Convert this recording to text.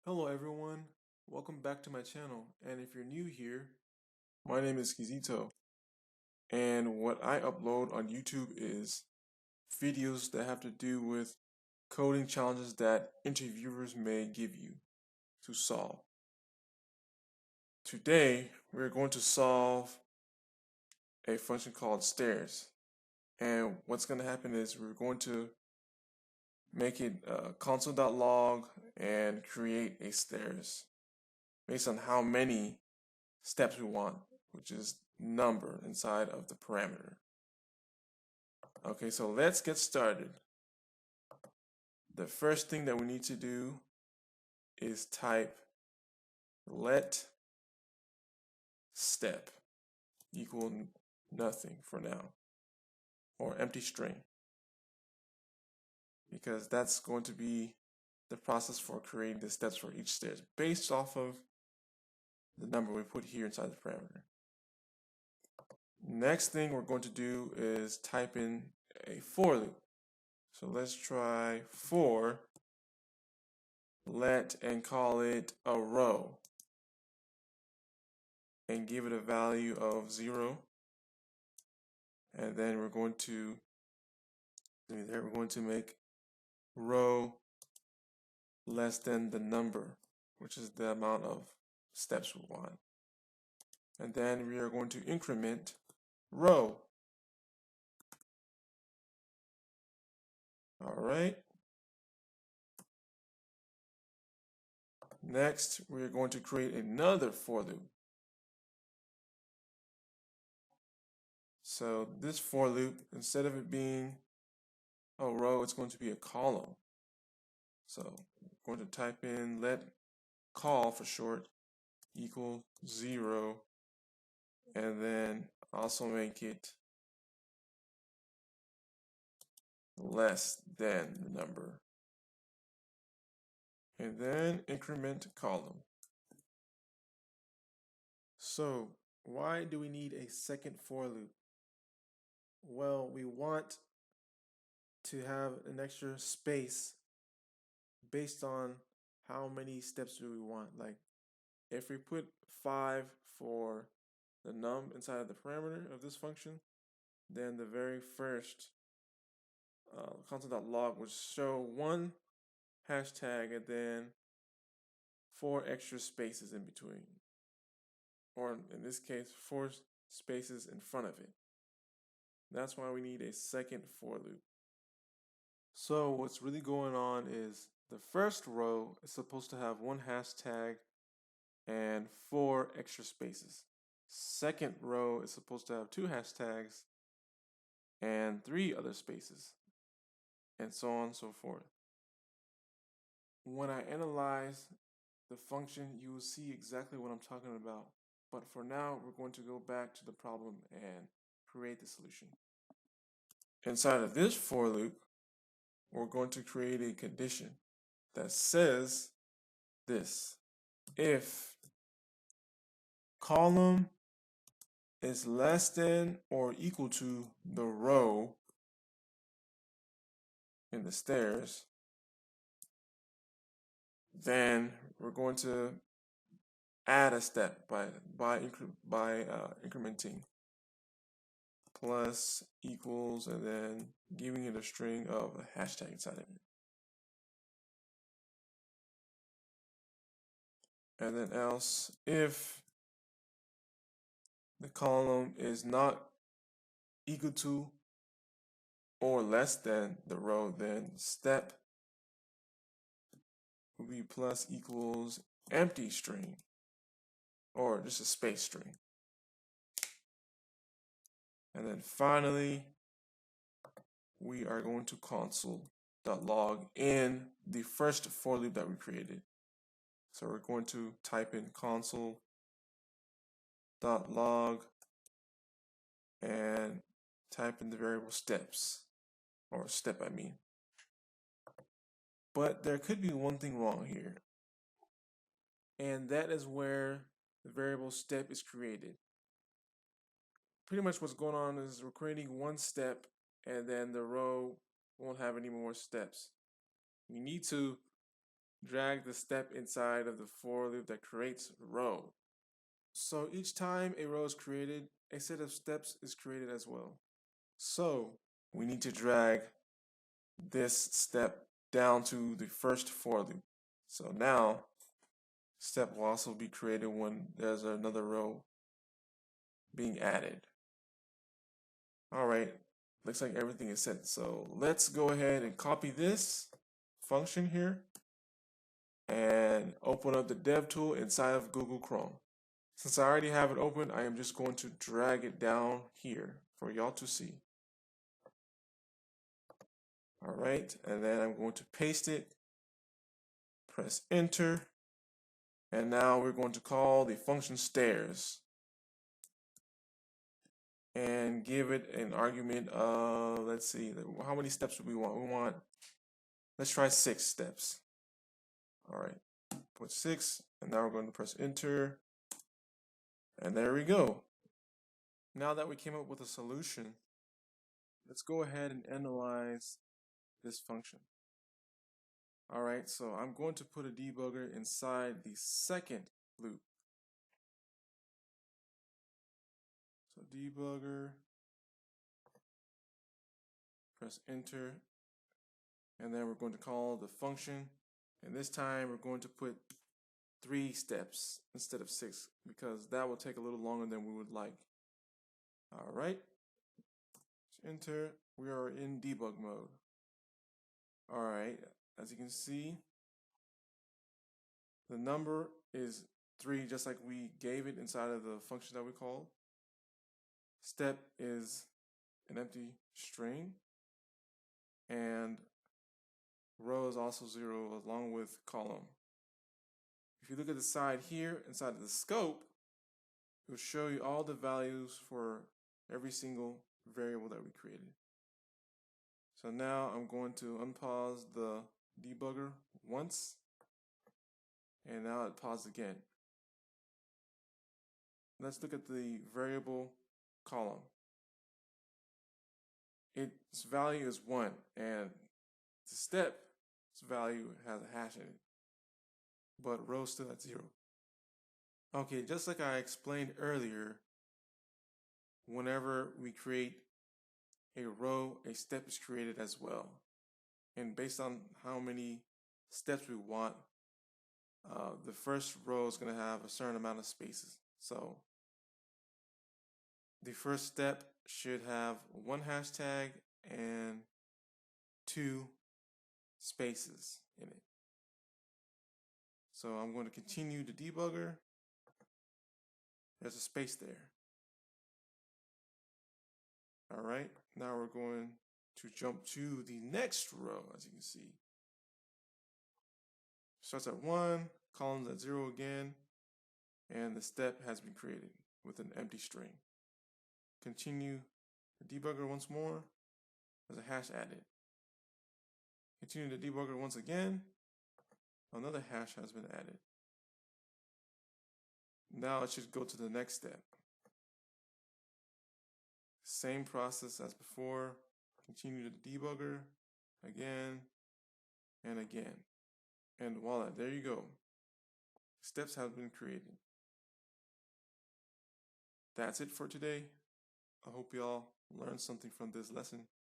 Hello everyone, welcome back to my channel, and if you're new here, my name is Kizito, and what I upload on YouTube is videos that have to do with coding challenges that interviewers may give you to solve. Today, we're going to solve a function called stairs, and what's going to happen is we're going to make it console.log and create a stairs based on how many steps we want, which is number inside of the parameter. Okay, so let's get started. The first thing that we need to do is type let step equal nothing for now, or empty string, because that's going to be the process for creating the steps for each stairs based off of the number we put here inside the parameter. Next thing we're going to do is type in a for loop. So let's try for let and call it a row and give it a value of 0, and then we're going to make row less than the number, which is the amount of steps we want, and then we are going to increment row. All right, next we're going to create another for loop. So this for loop, instead of it being a row, it's going to be a column. So we're going to type in let call for short equal 0, and then also make it less than the number, and then increment column. So why do we need a second for loop? Well, we want to have an extra space based on how many steps do we want. Like if we put 5 for the num inside of the parameter of this function, then the very first console.log would show 1 hashtag and then 4 extra spaces in between, or in this case 4 spaces in front of it. That's why we need a second for loop. So what's really going on is the first row is supposed to have 1 hashtag and 4 extra spaces. Second row is supposed to have 2 hashtags and 3 other spaces, and so on and so forth. When I analyze the function, you will see exactly what I'm talking about. But for now, we're going to go back to the problem and create the solution. Inside of this for loop, we're going to create a condition that says this: if column is less than or equal to the row in the stairs, then we're going to add a step by incrementing plus equals and then giving it a string of a hashtag inside of it. And then else, if the column is not equal to or less than the row, then step will be plus equals empty string, or just a space string. And then finally, we are going to console.log in the first for loop that we created. So we're going to type in console.log and type in the variable steps, or step I mean. But there could be one thing wrong here, and that is where the variable step is created. Pretty much what's going on is we're creating 1 step and then the row won't have any more steps. We need to drag the step inside of the for loop that creates a row. So each time a row is created, a set of steps is created as well. So we need to drag this step down to the first for loop. So now step will also be created when there's another row being added. All right, looks like everything is set. So let's go ahead and copy this function here and open up the dev tool inside of Google Chrome. Since I already have it open, I am just going to drag it down here for y'all to see. All right, and then I'm going to paste it, press enter, and now we're going to call the function stairs and give it an argument of, let's see, how many steps do we want? Let's try 6 steps. All right, put 6, and now we're going to press enter, and there we go. Now that we came up with a solution, let's go ahead and analyze this function. All right, so I'm going to put a debugger inside the second loop. So debugger, press enter, and then we're going to call the function, and this time we're going to put 3 steps instead of 6 because that will take a little longer than we would like. All right, enter. We are in debug mode. All right, as you can see, the number is 3, just like we gave it inside of the function that we called. Step is an empty string, and row is also 0 along with column. If you look at the side here, inside of the scope, it will show you all the values for every single variable that we created. So now I'm going to unpause the debugger once, and now it paused again. Let's look at the variable column. Its value is 1, and the step's value has a hash in it, but row still at 0. Okay, just like I explained earlier, whenever we create a row, a step is created as well. And based on how many steps we want, the first row is going to have a certain amount of spaces. So the first step should have 1 hashtag and 2 spaces in it. So I'm going to continue the debugger. There's a space there. All right, now we're going to jump to the next row, as you can see. Starts at 1, columns at 0 again, and the step has been created with an empty string. Continue the debugger once more. There's a hash added. Continue the debugger once again. Another hash has been added. Now it should go to the next step. Same process as before. Continue the debugger again and again. And voila, there you go. Steps have been created. That's it for today. I hope y'all learned something from this lesson.